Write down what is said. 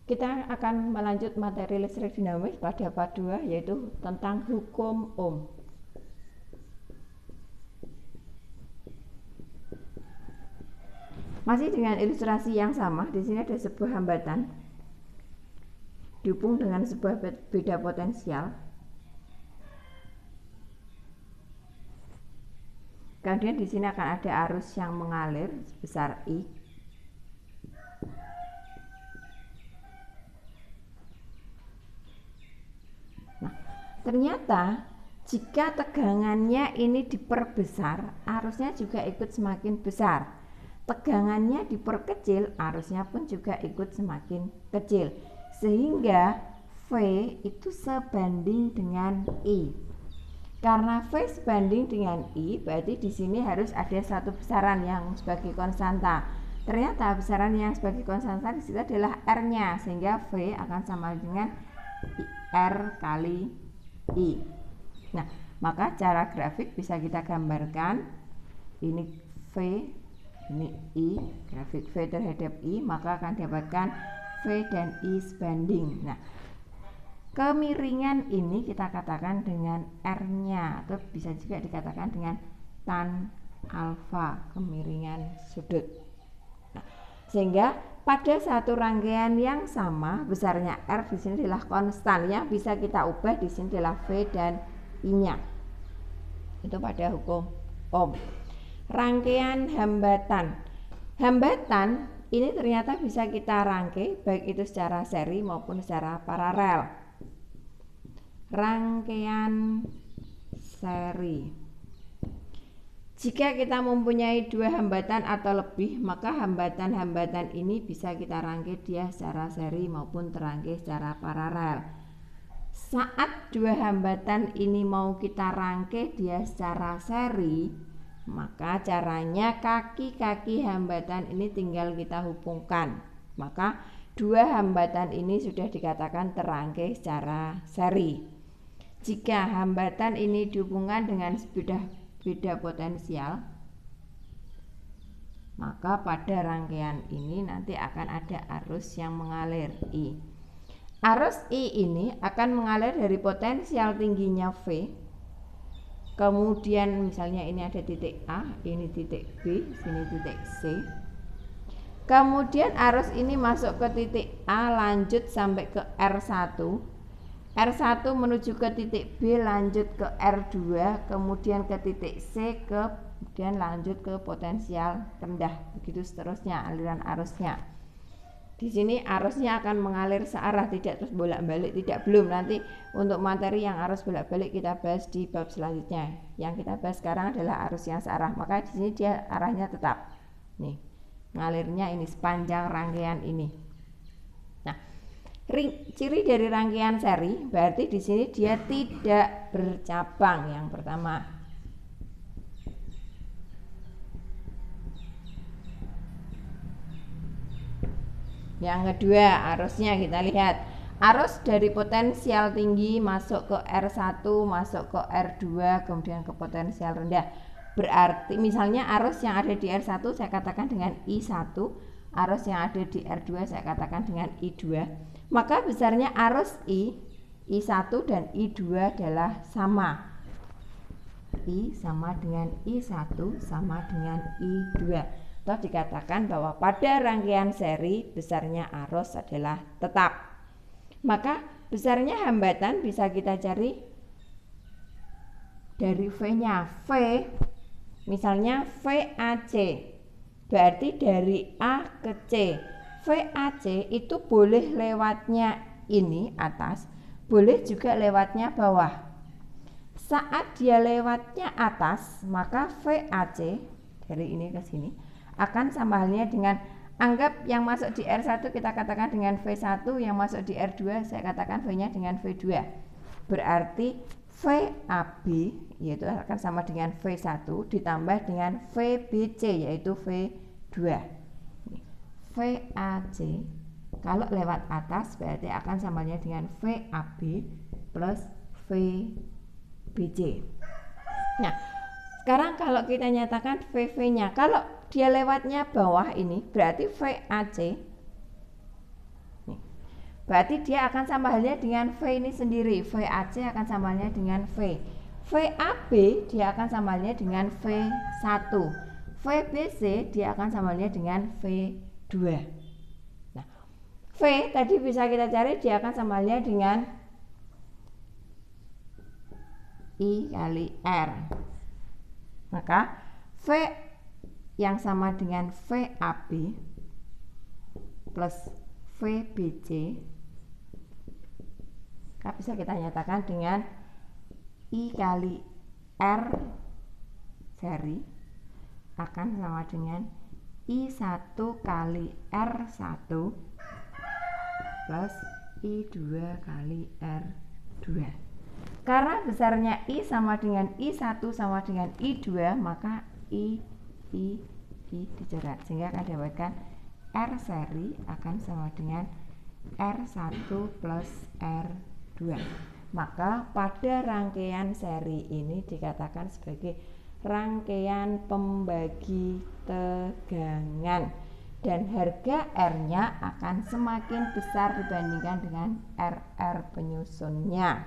Kita akan melanjut materi listrik dinamis pada part 2, yaitu tentang hukum Ohm. Masih dengan ilustrasi yang sama, di sini ada sebuah hambatan dihubung dengan sebuah beda potensial. Kemudian di sini akan ada arus yang mengalir sebesar I. Nah, ternyata jika tegangannya ini diperbesar, arusnya juga ikut semakin besar. Tegangannya diperkecil, arusnya pun juga ikut semakin kecil. Sehingga V itu sebanding dengan I. Karena V sebanding dengan I, berarti di sini harus ada satu besaran yang sebagai konstanta. Ternyata besaran yang sebagai konstanta di situ adalah R-nya, sehingga V akan sama dengan R kali I. Nah, maka cara grafik bisa kita gambarkan. Ini V, ini I, grafik V terhadap I, maka akan dapatkan V dan I sebanding. Nah, kemiringan ini kita katakan dengan R-nya, atau bisa juga dikatakan dengan tan alfa, kemiringan sudut. Nah, sehingga pada satu rangkaian yang sama, besarnya R di sini adalah konstan, yang bisa kita ubah di sini adalah V dan I-nya. Itu pada hukum Ohm. Rangkaian hambatan. Hambatan ini ternyata bisa kita rangkai baik itu secara seri maupun secara paralel. Rangkaian seri. Jika kita mempunyai dua hambatan atau lebih, maka hambatan-hambatan ini bisa kita rangkai dia secara seri maupun terangkai secara paralel. Saat dua hambatan ini mau kita rangkai dia secara seri, maka caranya kaki-kaki hambatan ini tinggal kita hubungkan. Maka dua hambatan ini sudah dikatakan terangkai secara seri. Jika hambatan ini dihubungkan dengan beda potensial, maka pada rangkaian ini nanti akan ada arus yang mengalir I. Arus I ini akan mengalir dari potensial tingginya V. Kemudian misalnya ini ada titik A, ini titik B, sini titik C. Kemudian arus ini masuk ke titik A, lanjut sampai ke R1. R1 menuju ke titik B, lanjut ke R2, kemudian ke titik C, kemudian lanjut ke potensial rendah. Begitu seterusnya aliran arusnya. Di sini arusnya akan mengalir searah, tidak terus bolak-balik, tidak, belum. Nanti untuk materi yang arus bolak-balik kita bahas di bab selanjutnya. Yang kita bahas sekarang adalah arus yang searah. Maka di sini dia arahnya tetap. Nih, ngalirnya ini sepanjang rangkaian ini. Nah, ciri dari rangkaian seri berarti di sini dia tidak bercabang, yang pertama. Yang kedua, arusnya kita lihat. Arus dari potensial tinggi masuk ke R1, masuk ke R2, kemudian ke potensial rendah. Berarti misalnya arus yang ada di R1 saya katakan dengan I1, arus yang ada di R2 saya katakan dengan I2. Maka besarnya arus I1 dan I2 adalah sama. I sama dengan I1 sama dengan I2. Atau dikatakan bahwa pada rangkaian seri besarnya arus adalah tetap. Maka besarnya hambatan bisa kita cari dari V-nya. V misalnya VAC, berarti dari A ke C. VAC itu boleh lewatnya ini atas, boleh juga lewatnya bawah. Saat dia lewatnya atas, maka VAC dari ini ke sini akan sama halnya dengan, anggap yang masuk di R1 kita katakan dengan V1, yang masuk di R2 saya katakan V-nya dengan V2. Berarti VAB yaitu akan sama dengan V1 ditambah dengan VBC yaitu V2. VAC kalau lewat atas berarti akan samanya dengan VAB plus VBC. Nah, sekarang kalau kita nyatakan VV-nya, kalau dia lewatnya bawah ini berarti VAC. Nih, Berarti dia akan sama halnya dengan V ini sendiri. VAC akan sama halnya dengan V. VAB dia akan sama halnya dengan V1. VBC dia akan sama halnya dengan V2. Nah, V tadi bisa kita cari dia akan sama halnya dengan I kali R. Maka V yang sama dengan VAB plus VBC bisa kita nyatakan dengan I kali R seri akan sama dengan I1 kali R1 plus I2 kali R2. Karena besarnya I sama dengan I1 sama dengan I2, maka I dicoret, sehingga akan dapatkan R seri akan sama dengan R1 plus R2. Maka pada rangkaian seri ini dikatakan sebagai rangkaian pembagi tegangan, dan harga R-nya akan semakin besar dibandingkan dengan RR penyusunnya.